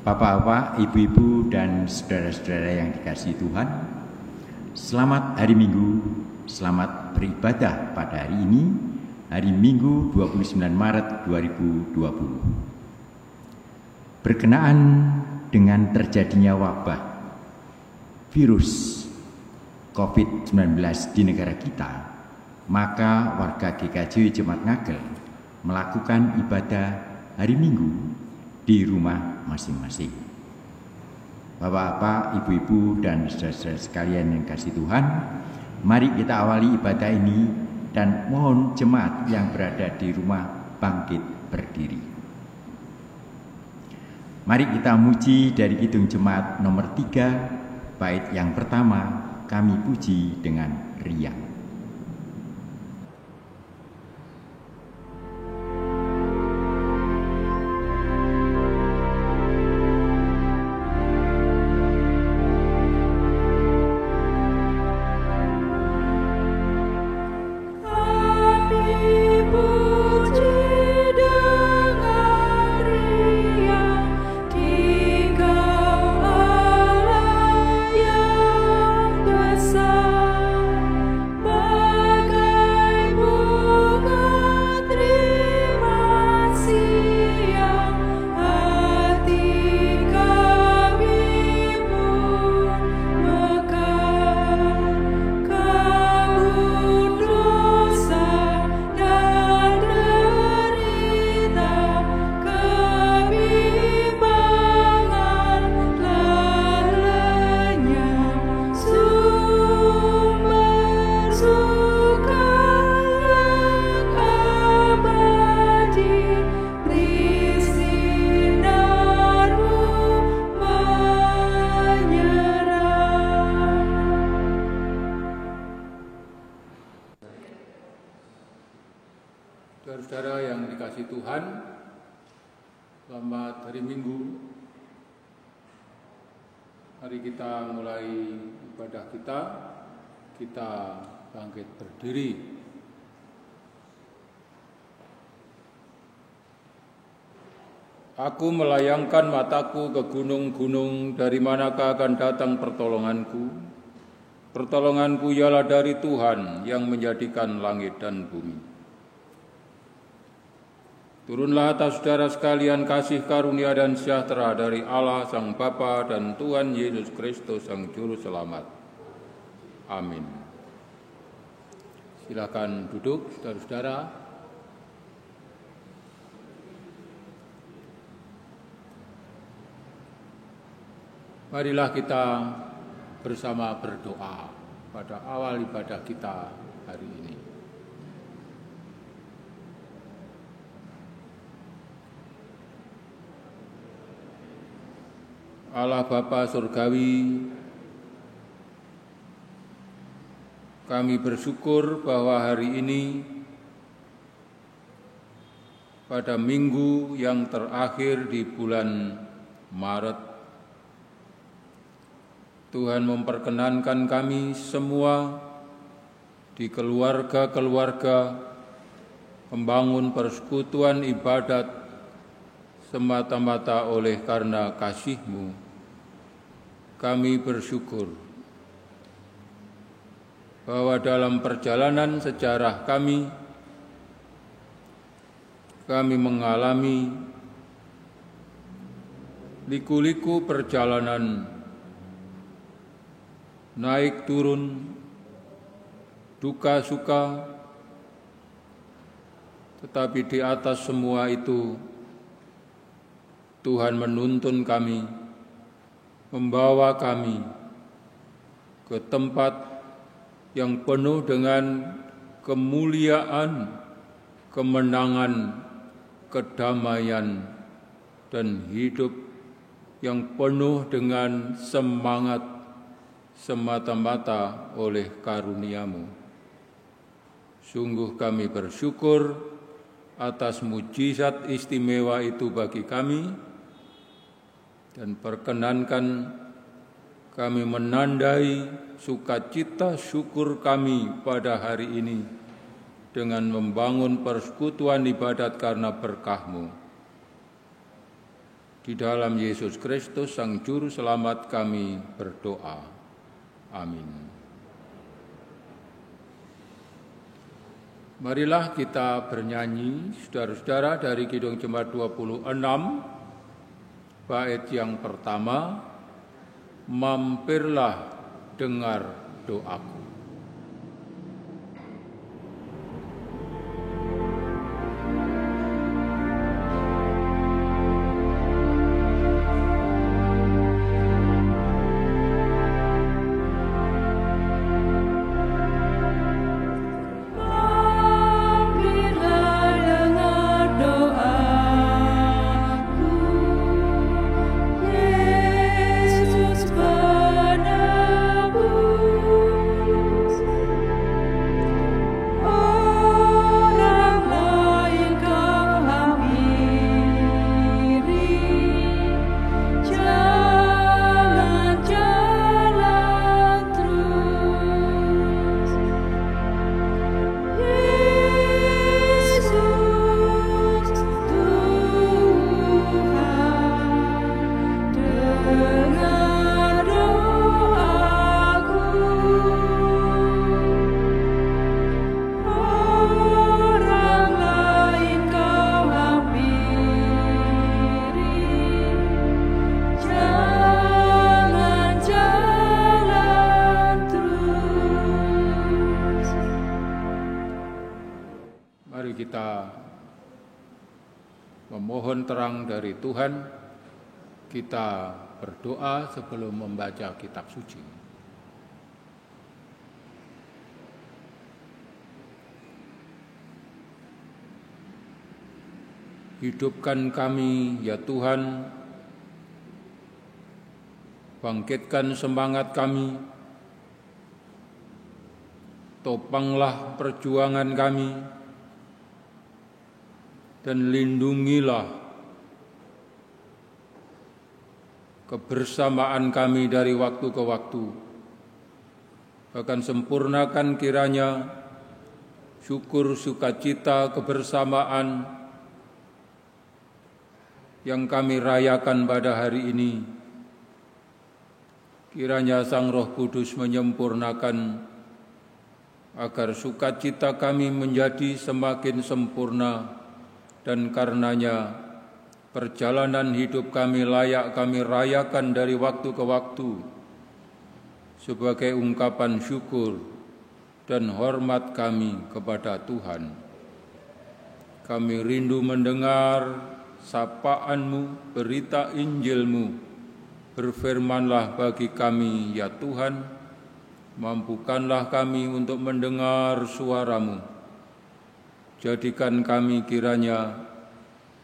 Bapak-bapak, ibu-ibu, dan saudara-saudara yang dikasihi Tuhan, selamat hari Minggu, selamat beribadah pada hari ini, hari Minggu 29 Maret 2020. Berkenaan dengan terjadinya wabah virus COVID-19 di negara kita, maka warga GKJ Jemaat Ngagel melakukan ibadah hari Minggu di rumah masing-masing. Bapak-bapak, ibu-ibu, dan saudara-saudara sekalian yang kasih Tuhan, mari kita awali ibadah ini dan mohon jemaat yang berada di rumah bangkit berdiri. Mari kita muji dari Kidung Jemaat nomor 3, bait yang pertama, kami puji dengan riang. Saudara-saudara yang dikasihi Tuhan, selamat hari Minggu. Mari kita mulai ibadah kita bangkit berdiri. Aku melayangkan mataku ke gunung-gunung, dari manakah akan datang pertolonganku? Pertolonganku ialah dari Tuhan yang menjadikan langit dan bumi. Turunlah atas saudara sekalian kasih karunia dan sejahtera dari Allah Sang Bapa dan Tuhan Yesus Kristus Sang Juru Selamat. Amin. Silakan duduk, saudara-saudara. Marilah kita bersama berdoa pada awal ibadah kita hari ini. Allah Bapa Surgawi, kami bersyukur bahwa hari ini pada minggu yang terakhir di bulan Maret, Tuhan memperkenankan kami semua di keluarga-keluarga membangun persekutuan ibadat semata-mata oleh karena kasih-Mu. Kami bersyukur bahwa dalam perjalanan sejarah kami mengalami liku-liku perjalanan naik turun, duka suka, tetapi di atas semua itu Tuhan menuntun kami, membawa kami ke tempat yang penuh dengan kemuliaan, kemenangan, kedamaian, dan hidup yang penuh dengan semangat semata-mata oleh karunia-Mu. Sungguh kami bersyukur atas mujizat istimewa itu bagi kami, dan perkenankan kami menandai sukacita syukur kami pada hari ini dengan membangun persekutuan ibadat karena berkah-Mu. Di dalam Yesus Kristus, Sang Juru Selamat, kami berdoa. Amin. Marilah kita bernyanyi, saudara-saudara, dari Kidung Jemaat 26, bait yang pertama, mampirlah dengar doaku. Memohon terang dari Tuhan, kita berdoa sebelum membaca kitab suci. Hidupkan kami, ya Tuhan, bangkitkan semangat kami, topanglah perjuangan kami, dan lindungilah kebersamaan kami dari waktu ke waktu. Bahkan sempurnakan kiranya syukur, sukacita, kebersamaan yang kami rayakan pada hari ini. Kiranya Sang Roh Kudus menyempurnakan agar sukacita kami menjadi semakin sempurna, dan karenanya perjalanan hidup kami layak kami rayakan dari waktu ke waktu sebagai ungkapan syukur dan hormat kami kepada Tuhan. Kami rindu mendengar sapaan-Mu, berita Injil-Mu. Berfirmanlah bagi kami, ya Tuhan, mampukanlah kami untuk mendengar suara-Mu. Jadikan kami kiranya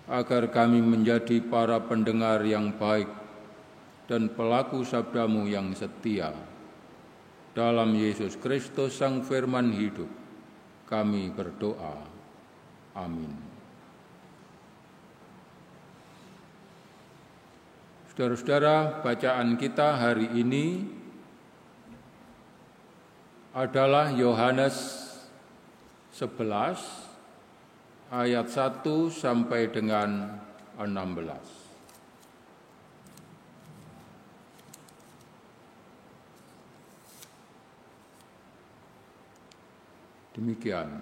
agar kami menjadi para pendengar yang baik dan pelaku sabda-Mu yang setia. Dalam Yesus Kristus, Sang Firman hidup, kami berdoa. Amin. Saudara-saudara, bacaan kita hari ini adalah Yohanes 11, ayat 1 sampai dengan 16. Demikian,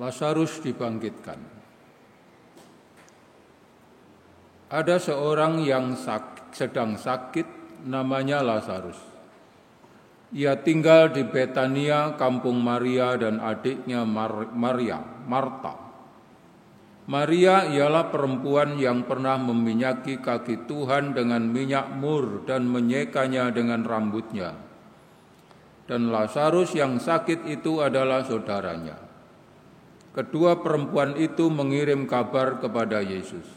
Lazarus dibangkitkan. Ada seorang yang sedang sakit, namanya Lazarus. Ia tinggal di Betania, kampung Maria dan adiknya Marta. Maria ialah perempuan yang pernah meminyaki kaki Tuhan dengan minyak mur dan menyekanya dengan rambutnya. Dan Lazarus yang sakit itu adalah saudaranya. Kedua perempuan itu mengirim kabar kepada Yesus.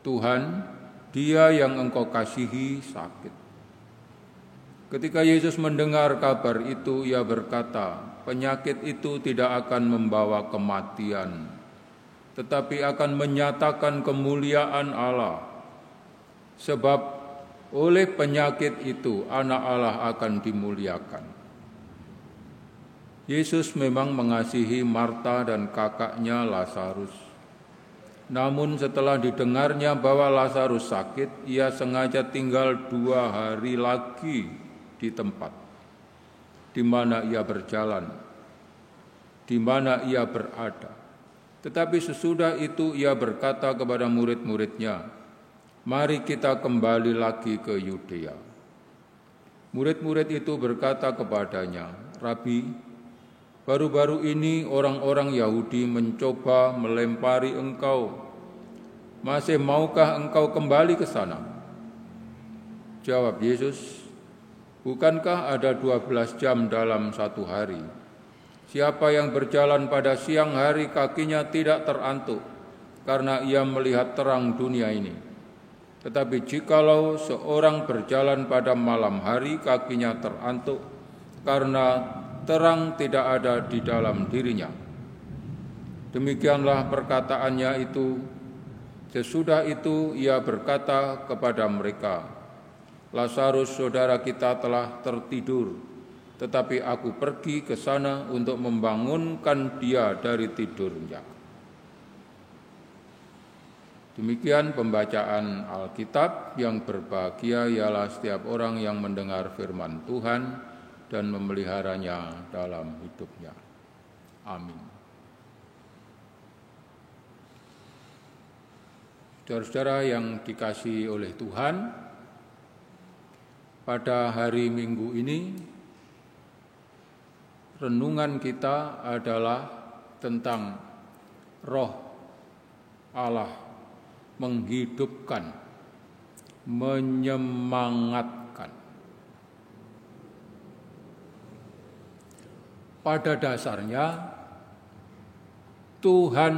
Tuhan, dia yang Engkau kasihi sakit. Ketika Yesus mendengar kabar itu, ia berkata, penyakit itu tidak akan membawa kematian, tetapi akan menyatakan kemuliaan Allah. Sebab oleh penyakit itu anak Allah akan dimuliakan. Yesus memang mengasihi Marta dan kakaknya Lazarus. Namun setelah didengarnya bahwa Lazarus sakit, ia sengaja tinggal 2 hari lagi di tempat di mana ia berjalan, di mana ia berada. Tetapi sesudah itu ia berkata kepada murid-muridnya, "Mari kita kembali lagi ke Yudea." Murid-murid itu berkata kepadanya, "Rabi, baru-baru ini orang-orang Yahudi mencoba melempari engkau. Masih maukah engkau kembali ke sana?" Jawab Yesus, "Bukankah ada 12 jam dalam satu hari? Siapa yang berjalan pada siang hari kakinya tidak terantuk, karena ia melihat terang dunia ini. Tetapi jikalau seorang berjalan pada malam hari kakinya terantuk, karena terang tidak ada di dalam dirinya." Demikianlah perkataannya itu. Sesudah itu ia berkata kepada mereka, "Lazarus saudara kita telah tertidur, tetapi aku pergi ke sana untuk membangunkan dia dari tidurnya." Demikian pembacaan Alkitab. Yang berbahagia ialah setiap orang yang mendengar firman Tuhan dan memeliharanya dalam hidupnya. Amin. Saudara-saudara yang dikasihi oleh Tuhan, pada hari Minggu ini renungan kita adalah tentang Roh Allah menghidupkan, menyemangatkan. Pada dasarnya Tuhan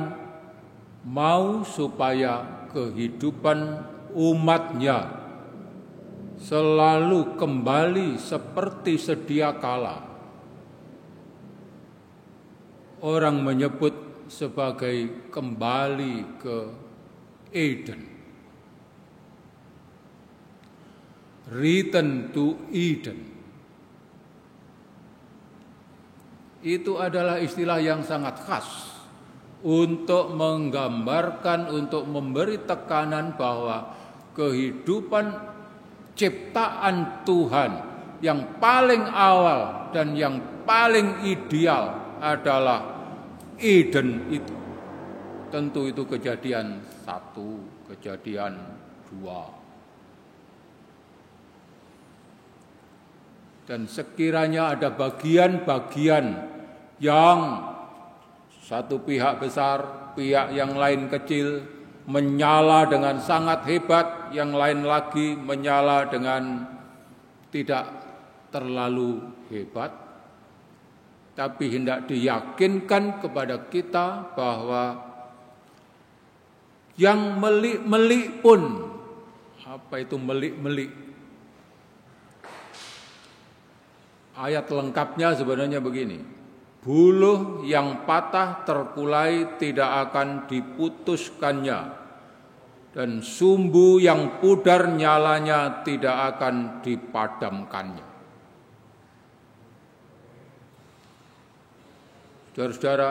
mau supaya kehidupan umat-Nya selalu kembali seperti sedia kala. Orang menyebut sebagai kembali ke Eden. Return to Eden. Itu adalah istilah yang sangat khas untuk menggambarkan, untuk memberi tekanan bahwa kehidupan ciptaan Tuhan yang paling awal dan yang paling ideal adalah Eden itu. Tentu itu Kejadian 1, Kejadian 2. Dan sekiranya ada bagian-bagian yang satu pihak besar, pihak yang lain kecil, menyala dengan sangat hebat, yang lain lagi menyala dengan tidak terlalu hebat, tapi hendak diyakinkan kepada kita bahwa yang melik-melik pun, apa itu melik-melik? Ayat lengkapnya sebenarnya begini: buluh yang patah terkulai tidak akan diputuskannya, dan sumbu yang pudar nyalanya tidak akan dipadamkannya. Saudara-saudara,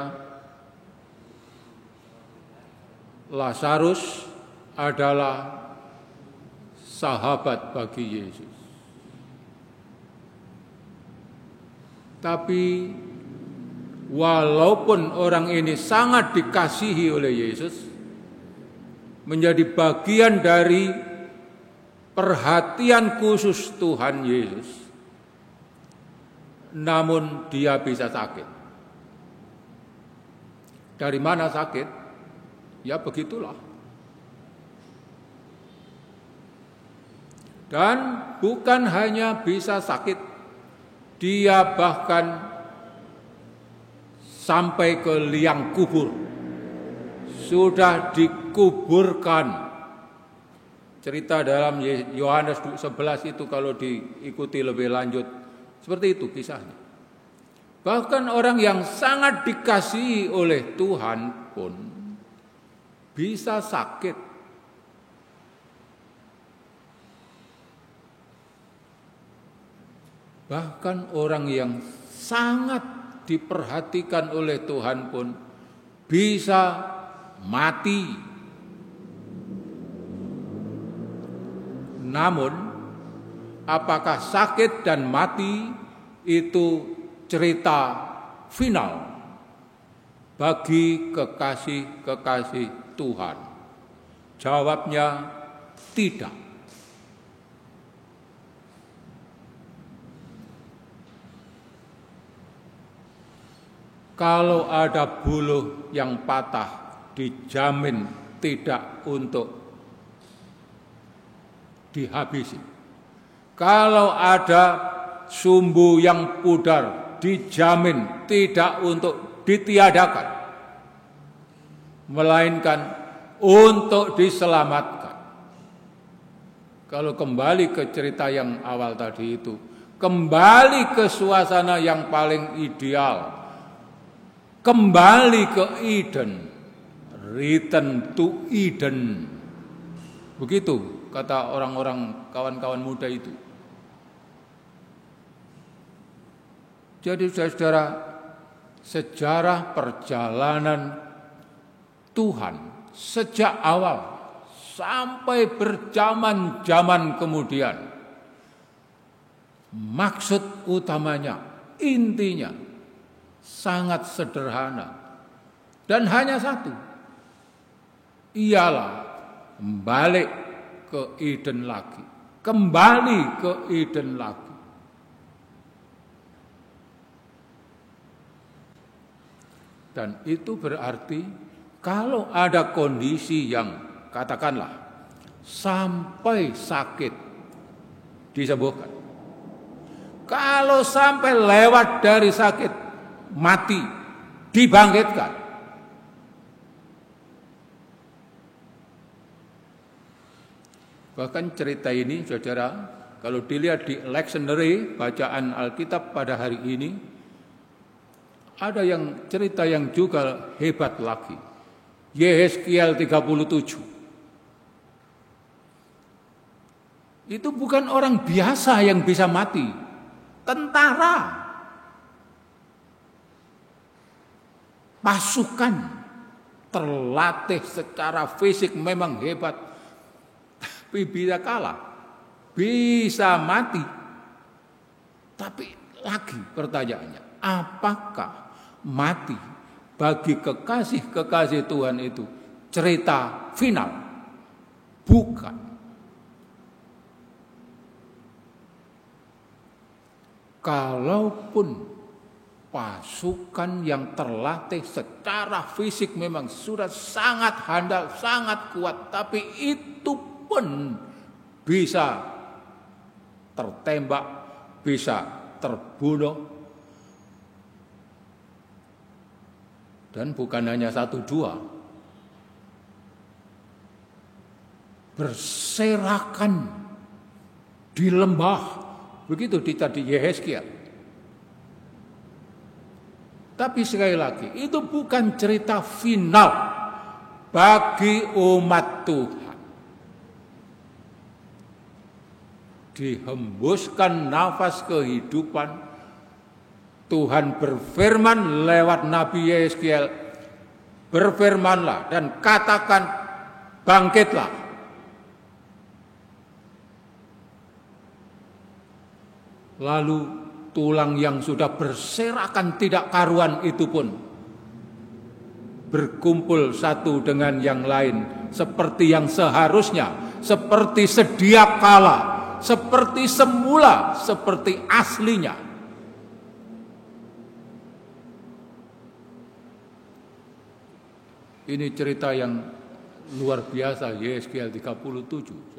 Lazarus adalah sahabat bagi Yesus. Tapi walaupun orang ini sangat dikasihi oleh Yesus, menjadi bagian dari perhatian khusus Tuhan Yesus, namun dia bisa sakit. Dari mana sakit? Ya begitulah. Dan bukan hanya bisa sakit, dia bahkan sampai ke liang kubur. Sudah dikuburkan. Cerita dalam Yohanes 11 itu kalau diikuti lebih lanjut, seperti itu kisahnya. Bahkan orang yang sangat dikasihi oleh Tuhan pun bisa sakit. Bahkan orang yang sangat diperhatikan oleh Tuhan pun bisa mati Namun, apakah sakit dan mati itu cerita final bagi kekasih-kekasih Tuhan? Jawabnya tidak. Kalau ada buluh yang patah, dijamin tidak untuk dihabisi. Kalau ada sumbu yang pudar, dijamin tidak untuk ditiadakan, melainkan untuk diselamatkan. Kalau kembali ke cerita yang awal tadi itu, kembali ke suasana yang paling ideal, kembali ke Eden, return to Eden. Begitu kata orang-orang kawan-kawan muda itu. Jadi saudara, sejarah perjalanan Tuhan sejak awal sampai berjaman-jaman kemudian, maksud utamanya, intinya sangat sederhana dan hanya satu, ialah balik ke Eden lagi, kembali ke Eden lagi. Dan itu berarti kalau ada kondisi yang katakanlah sampai sakit disembuhkan, kalau sampai lewat dari sakit mati dibangkitkan, bahkan cerita ini saudara kalau dilihat di lectionary bacaan Alkitab pada hari ini, ada yang cerita yang juga hebat lagi. Yehezkiel 37. Itu bukan orang biasa yang bisa mati. Tentara. Pasukan terlatih secara fisik memang hebat. Tapi bisa kalah. Bisa mati. Tapi lagi pertanyaannya, apakah mati bagi kekasih-kekasih Tuhan itu cerita final? Bukan. Kalaupun pasukan yang terlatih secara fisik memang sudah sangat handal, sangat kuat, tapi itu pun bisa tertembak, bisa terbunuh. Dan bukan hanya 1-2, berserakan di lembah, begitu di Yehezkiel. Tapi sekali lagi, itu bukan cerita final bagi umat Tuhan. Dihembuskan nafas kehidupan, Tuhan berfirman lewat Nabi Yehezkiel, berfirmanlah dan katakan bangkitlah. Lalu tulang yang sudah berserakan tidak karuan itu pun berkumpul satu dengan yang lain seperti yang seharusnya, seperti sedia kala, seperti semula, seperti aslinya. Ini cerita yang luar biasa, Yehezkiel 37.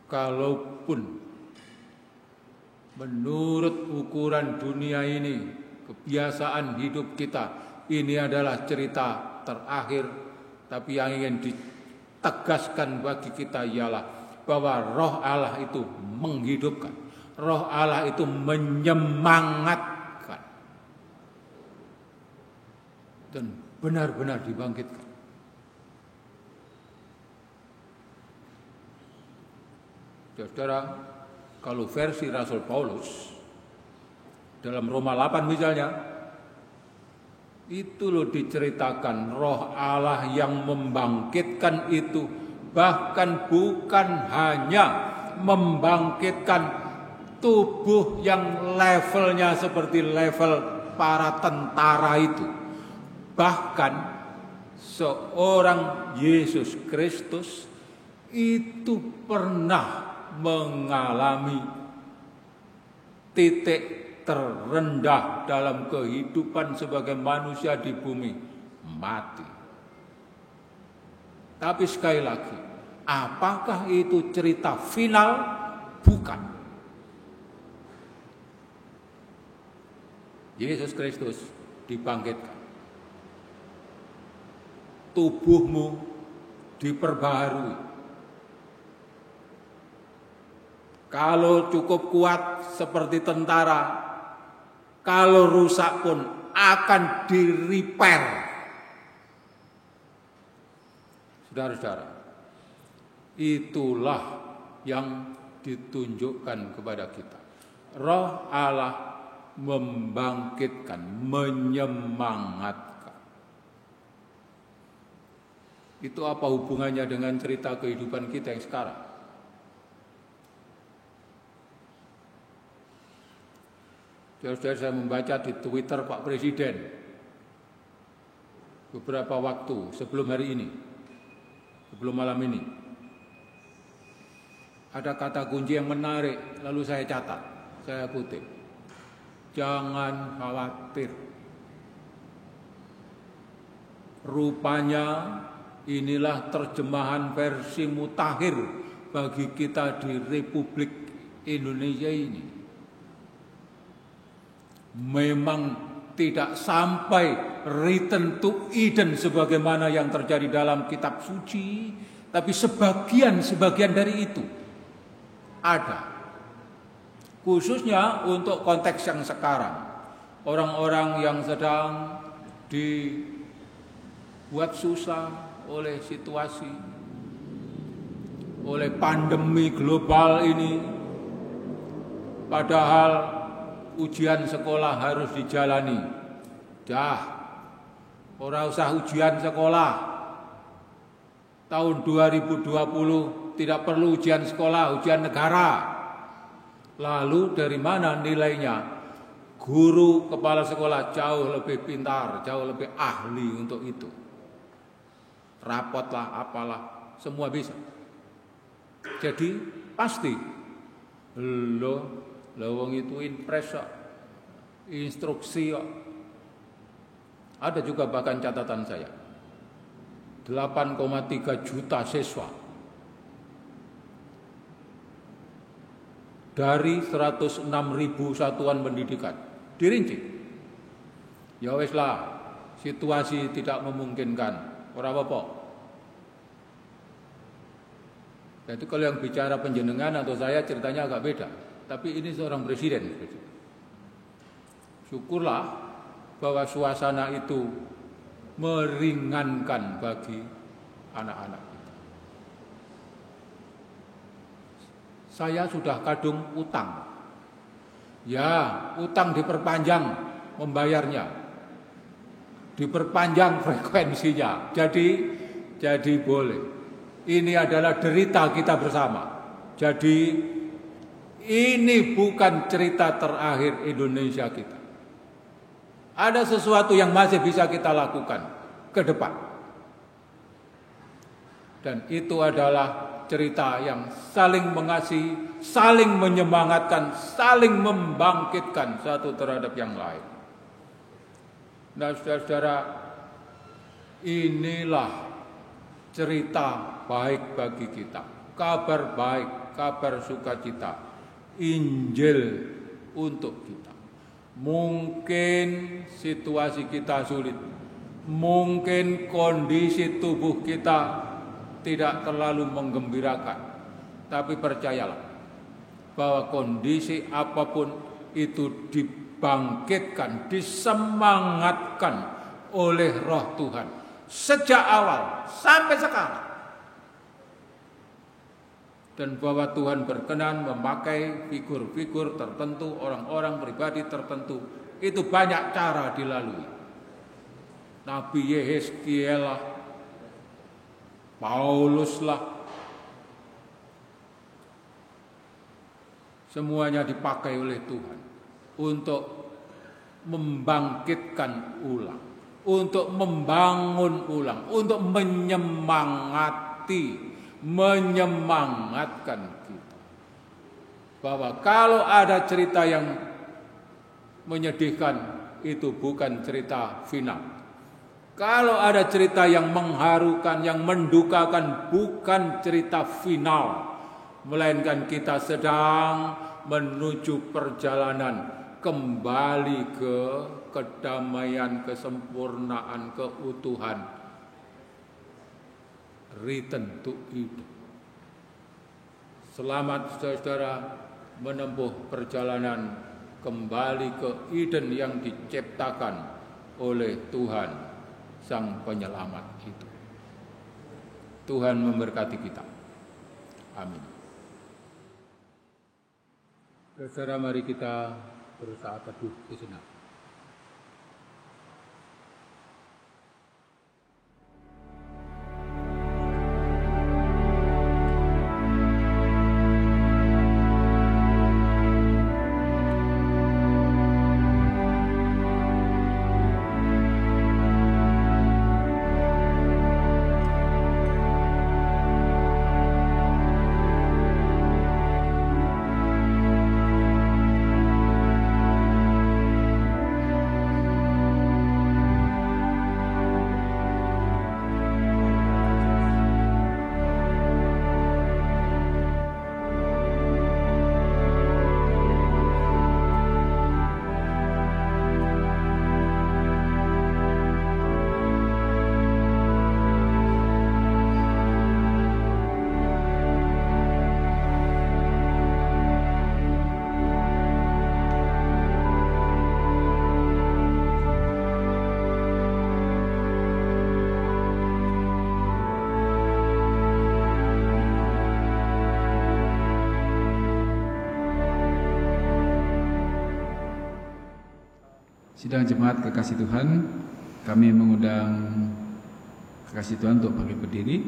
Kalaupun menurut ukuran dunia ini, kebiasaan hidup kita, ini adalah cerita terakhir, tapi yang ingin ditegaskan bagi kita ialah bahwa Roh Allah itu menghidupkan, Roh Allah itu menyemangatkan, dan benar-benar dibangkitkan. Saudara, kalau versi Rasul Paulus dalam Roma 8 misalnya, itu loh diceritakan Roh Allah yang membangkitkan itu bahkan bukan hanya membangkitkan tubuh yang levelnya seperti level para tentara itu. Bahkan seorang Yesus Kristus itu pernah mengalami titik terendah dalam kehidupan sebagai manusia di bumi, mati. Tapi sekali lagi, apakah itu cerita final? Bukan. Yesus Kristus dibangkitkan. Tubuhmu diperbaharui. Kalau cukup kuat seperti tentara, kalau rusak pun akan di-repair. Saudara-saudara, itulah yang ditunjukkan kepada kita. Roh Allah membangkitkan, menyemangatkan. Itu apa hubungannya dengan cerita kehidupan kita yang sekarang? Saudara, saya membaca di Twitter Pak Presiden beberapa waktu sebelum hari ini, sebelum malam ini, ada kata kunci yang menarik, lalu saya catat, saya kutip. Jangan khawatir. Rupanya inilah terjemahan versi mutakhir bagi kita di Republik Indonesia ini. Memang tidak sampai return to Eden sebagaimana yang terjadi dalam kitab suci, tapi sebagian dari itu ada. Khususnya untuk konteks yang sekarang, orang-orang yang sedang dibuat susah oleh situasi, oleh pandemi global ini, padahal ujian sekolah harus dijalani. Ora usah ujian sekolah. Tahun 2020 tidak perlu ujian sekolah, ujian negara. Lalu dari mana nilainya? Guru kepala sekolah jauh lebih pintar, jauh lebih ahli untuk itu. Rapot lah, apalah, semua bisa. Jadi pasti lawang itu impres, instruksi. Ada juga bahkan catatan saya, 8,3 juta siswa dari 106.000 satuan pendidikan. Dirinci. Ya wis lah, situasi tidak memungkinkan, ora apa-apa. Jadi kalau yang bicara penjenengan atau saya ceritanya agak beda. Tapi ini seorang presiden. Syukurlah bahwa suasana itu meringankan bagi anak-anak kita. Saya sudah kadung utang. Ya, utang diperpanjang membayarnya. Diperpanjang frekuensinya. Jadi boleh. Ini adalah derita kita bersama. Jadi ini bukan cerita terakhir Indonesia kita. Ada sesuatu yang masih bisa kita lakukan ke depan. Dan itu adalah cerita yang saling mengasihi, saling menyemangatkan, saling membangkitkan satu terhadap yang lain. Nah, saudara-saudara, inilah cerita baik bagi kita. Kabar baik, kabar sukacita. Injil untuk kita. Mungkin situasi kita sulit, mungkin kondisi tubuh kita tidak terlalu menggembirakan, tapi percayalah bahwa kondisi apapun itu dibangkitkan, disemangatkan oleh Roh Tuhan sejak awal sampai sekarang. Dan bahwa Tuhan berkenan memakai figur-figur tertentu, orang-orang pribadi tertentu, itu banyak cara dilalui. Nabi Yehezkiel lah, Paulus lah, semuanya dipakai oleh Tuhan untuk membangkitkan ulang, untuk membangun ulang, untuk menyemangatkan kita. Bahwa kalau ada cerita yang menyedihkan, itu bukan cerita final. Kalau ada cerita yang mengharukan, yang mendukakan, bukan cerita final, melainkan kita sedang menuju perjalanan kembali ke kedamaian, kesempurnaan, keutuhan. Return to Eden. Selamat saudara menempuh perjalanan kembali ke Eden yang diciptakan oleh Tuhan Sang Penyelamat itu. Tuhan memberkati kita. Amin. Saudara, mari kita bersaat teduh sejenak. Sidang jemaat kekasih Tuhan, kami mengundang kekasih Tuhan untuk bangkit berdiri.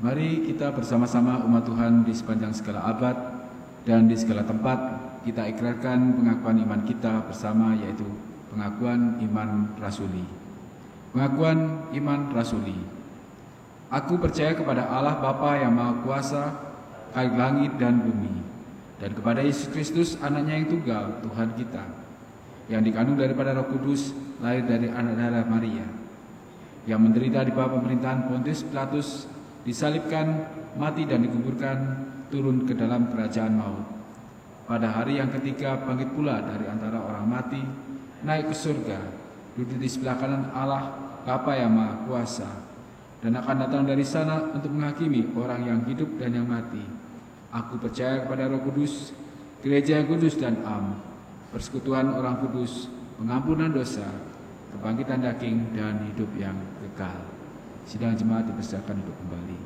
Mari kita bersama-sama umat Tuhan di sepanjang segala abad dan di segala tempat kita ikrarkan pengakuan iman kita bersama, yaitu pengakuan iman rasuli. Pengakuan iman rasuli. Aku percaya kepada Allah Bapa yang Maha Kuasa, Khalik langit dan bumi, dan kepada Yesus Kristus, anaknya yang tunggal, Tuhan kita, yang dikandung daripada Roh Kudus, lahir dari anak darah Maria, yang menderita di bawah pemerintahan Pontius Pilatus, disalibkan, mati dan dikuburkan, turun ke dalam kerajaan maut. Pada hari yang ketiga bangkit pula dari antara orang mati, naik ke surga, duduk di sebelah kanan Allah Bapa yang Maha Kuasa, dan akan datang dari sana untuk menghakimi orang yang hidup dan yang mati. Aku percaya kepada Roh Kudus, gereja yang kudus dan am, persekutuan orang kudus, pengampunan dosa, kebangkitan daging, dan hidup yang kekal. Sidang jemaat dipersilakan untuk kembali.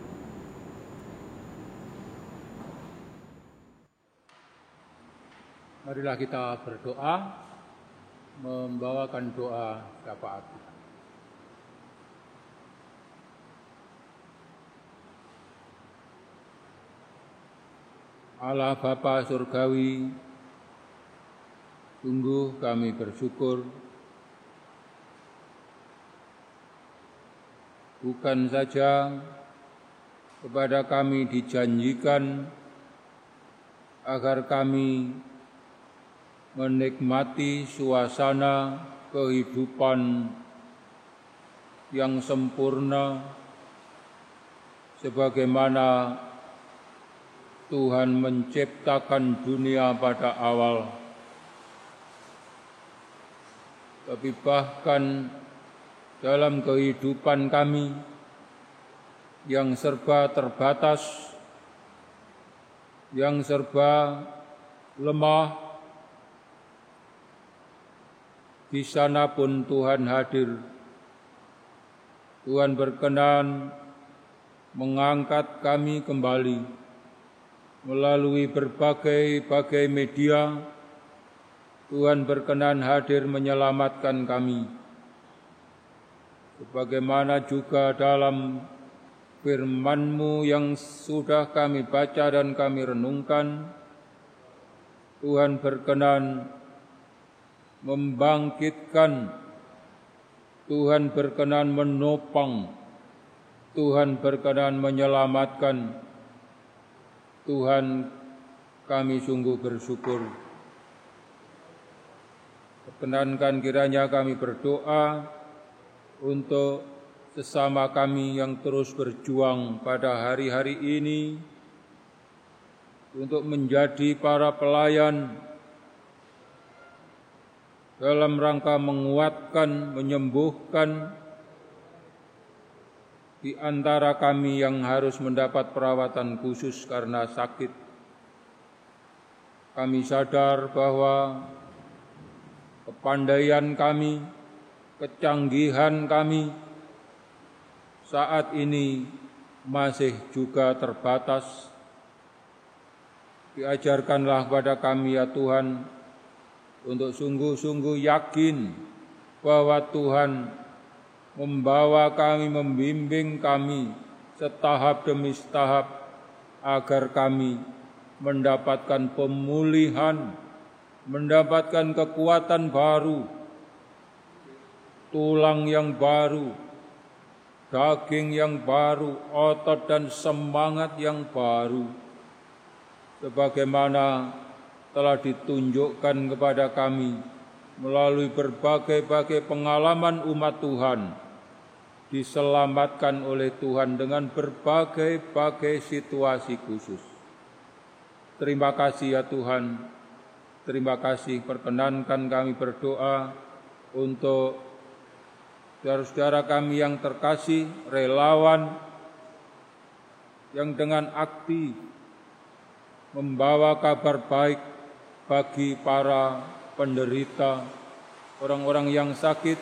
Marilah kita berdoa, membawakan doa syafaat kita. Allah Bapa Surgawi, sungguh kami bersyukur bukan saja kepada kami dijanjikan agar kami menikmati suasana kehidupan yang sempurna sebagaimana Tuhan menciptakan dunia pada awal, tapi bahkan dalam kehidupan kami yang serba terbatas, yang serba lemah, di sana pun Tuhan hadir. Tuhan berkenan mengangkat kami kembali melalui berbagai media. Tuhan berkenan hadir menyelamatkan kami. Sebagaimana juga dalam Firman-Mu yang sudah kami baca dan kami renungkan, Tuhan berkenan membangkitkan, Tuhan berkenan menopang, Tuhan berkenan menyelamatkan. Tuhan, kami sungguh bersyukur. Perkenankan kiranya kami berdoa untuk sesama kami yang terus berjuang pada hari-hari ini untuk menjadi para pelayan dalam rangka menguatkan, menyembuhkan di antara kami yang harus mendapat perawatan khusus karena sakit. Kami sadar bahwa kepandaian kami, kecanggihan kami saat ini masih juga terbatas. Diajarkanlah pada kami ya Tuhan, untuk sungguh-sungguh yakin bahwa Tuhan membawa kami, membimbing kami setahap demi setahap agar kami mendapatkan pemulihan, mendapatkan kekuatan baru, tulang yang baru, daging yang baru, otot dan semangat yang baru, sebagaimana telah ditunjukkan kepada kami melalui berbagai-bagai pengalaman umat Tuhan, diselamatkan oleh Tuhan dengan berbagai-bagai situasi khusus. Terima kasih ya Tuhan, terima kasih. Perkenankan kami berdoa untuk saudara-saudara kami yang terkasih, relawan yang dengan aktif membawa kabar baik bagi para penderita, orang-orang yang sakit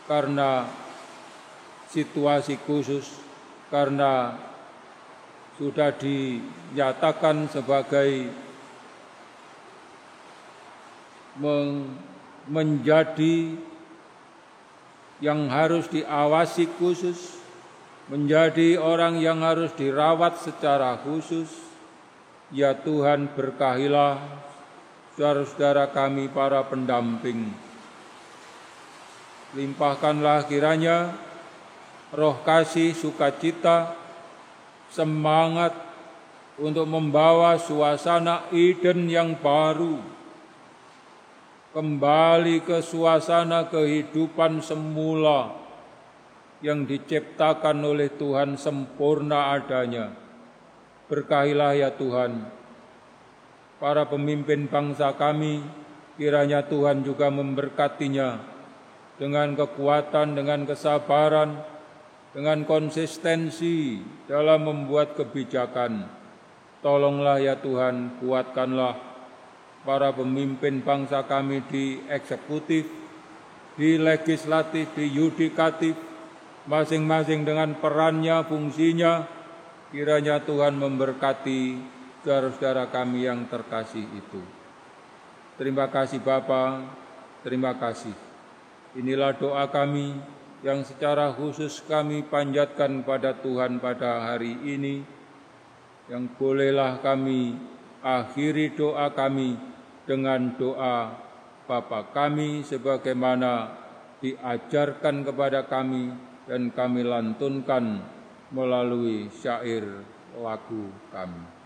karena situasi khusus, karena sudah dinyatakan sebagai menjadi yang harus diawasi khusus, menjadi orang yang harus dirawat secara khusus. Ya Tuhan, berkahilah saudara-saudara kami para pendamping. Limpahkanlah kiranya roh kasih, sukacita, semangat untuk membawa suasana Eden yang baru, kembali ke suasana kehidupan semula yang diciptakan oleh Tuhan sempurna adanya. Berkahilah ya Tuhan para pemimpin bangsa kami, kiranya Tuhan juga memberkatinya dengan kekuatan, dengan kesabaran, dengan konsistensi dalam membuat kebijakan. Tolonglah ya Tuhan, kuatkanlah para pemimpin bangsa kami di eksekutif, di legislatif, di yudikatif, masing-masing dengan perannya, fungsinya. Kiranya Tuhan memberkati saudara-saudara kami yang terkasih itu. Terima kasih Bapa, terima kasih. Inilah doa kami yang secara khusus kami panjatkan pada Tuhan pada hari ini, yang bolehlah kami akhiri doa kami dengan doa Bapa kami sebagaimana diajarkan kepada kami dan kami lantunkan melalui syair lagu kami.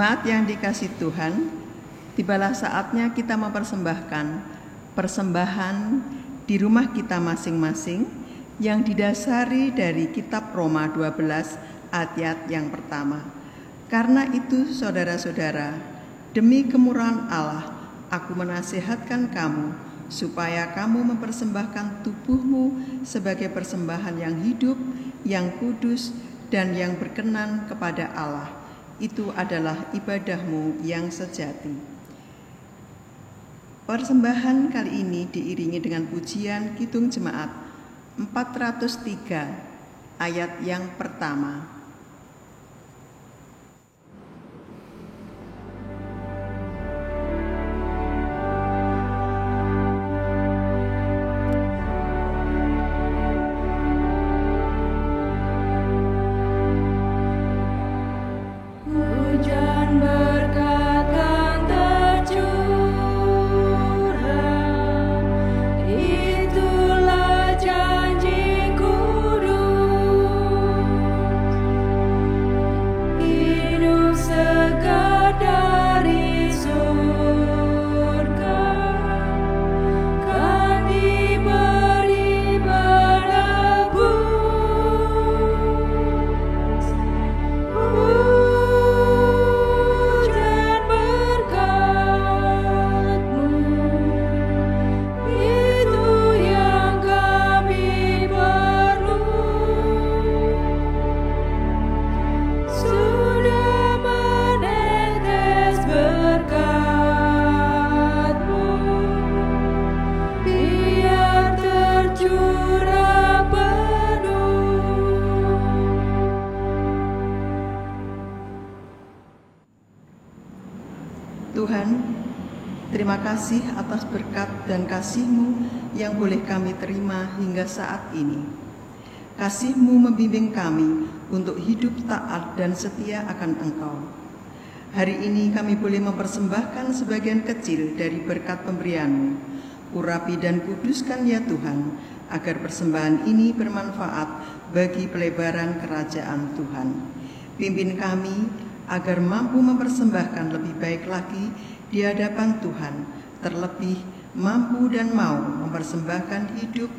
Jemaat yang dikasihi Tuhan, tibalah saatnya kita mempersembahkan persembahan di rumah kita masing-masing yang didasari dari kitab Roma 12 ayat yang pertama. Karena itu saudara-saudara, demi kemurahan Allah, aku menasihatkan kamu supaya kamu mempersembahkan tubuhmu sebagai persembahan yang hidup, yang kudus, dan yang berkenan kepada Allah. Itu adalah ibadahmu yang sejati. Persembahan kali ini diiringi dengan pujian Kidung Jemaat 403 ayat yang pertama. Tuhan, terima kasih atas berkat dan kasih-Mu yang boleh kami terima hingga saat ini. Kasih-Mu membimbing kami untuk hidup taat dan setia akan Engkau. Hari ini kami boleh mempersembahkan sebagian kecil dari berkat pemberian-Mu. Urapi dan kuduskan ya Tuhan, agar persembahan ini bermanfaat bagi pelebaran kerajaan Tuhan. Pimpin kami agar mampu mempersembahkan lebih baik lagi di hadapan Tuhan, terlebih mampu dan mau mempersembahkan hidup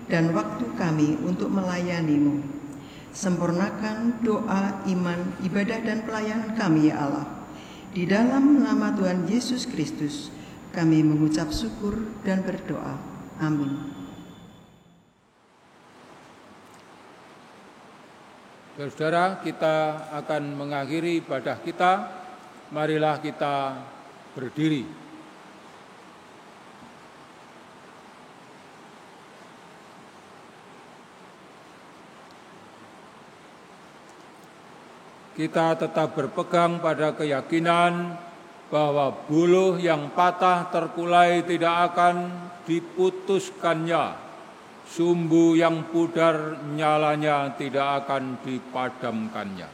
dan waktu kami untuk melayani-Mu. Sempurnakan doa, iman, ibadah, dan pelayanan kami ya Allah. Di dalam nama Tuhan Yesus Kristus, kami mengucap syukur dan berdoa. Amin. Saudara, kita akan mengakhiri ibadah kita. Marilah kita berdiri. Kita tetap berpegang pada keyakinan bahwa buluh yang patah terkulai tidak akan diputuskannya. Sumbu yang pudar nyalanya tidak akan dipadamkannya.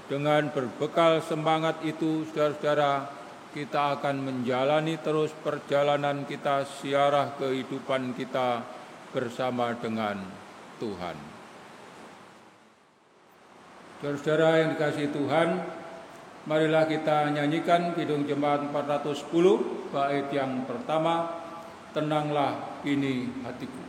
Dengan berbekal semangat itu, saudara-saudara, kita akan menjalani terus perjalanan kita, siarah kehidupan kita bersama dengan Tuhan. Saudara-saudara yang dikasihi Tuhan, marilah kita nyanyikan Kidung Jemaat 410, bait yang pertama, Tenanglah Kini Hatiku.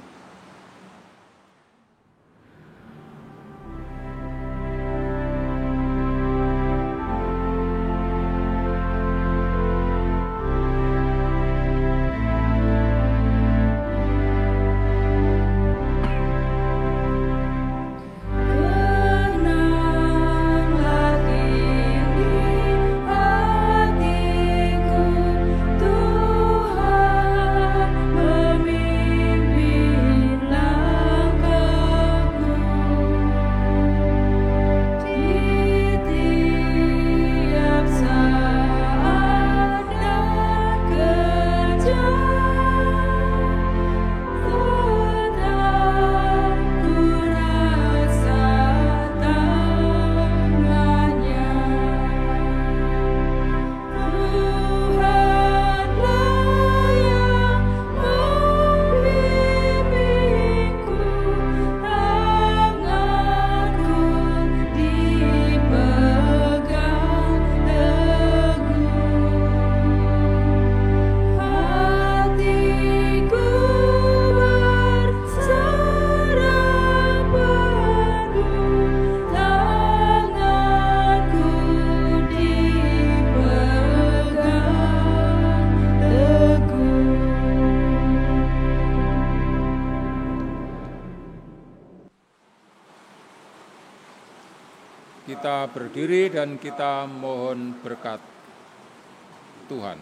Tuhan memimpin kita berdiri dan kita mohon berkat Tuhan.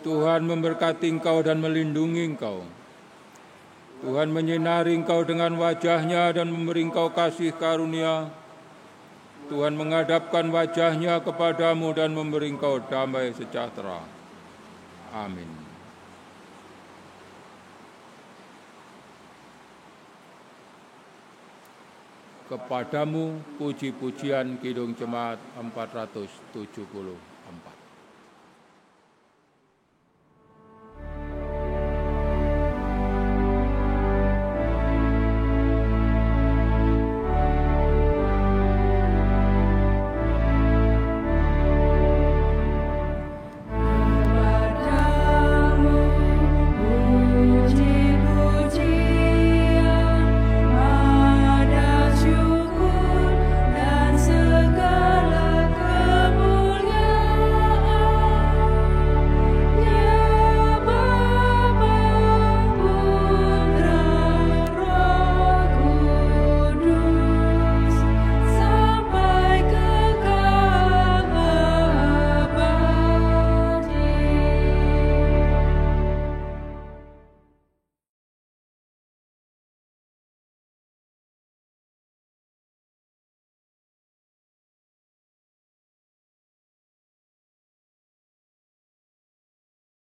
Tuhan memberkati engkau dan melindungi engkau. Tuhan menyinari engkau dengan wajah-Nya dan memberi engkau kasih karunia. Tuhan menghadapkan wajah-Nya kepadamu dan memberi engkau damai sejahtera. Amin. Kepadamu puji-pujian Kidung Jemaat 470.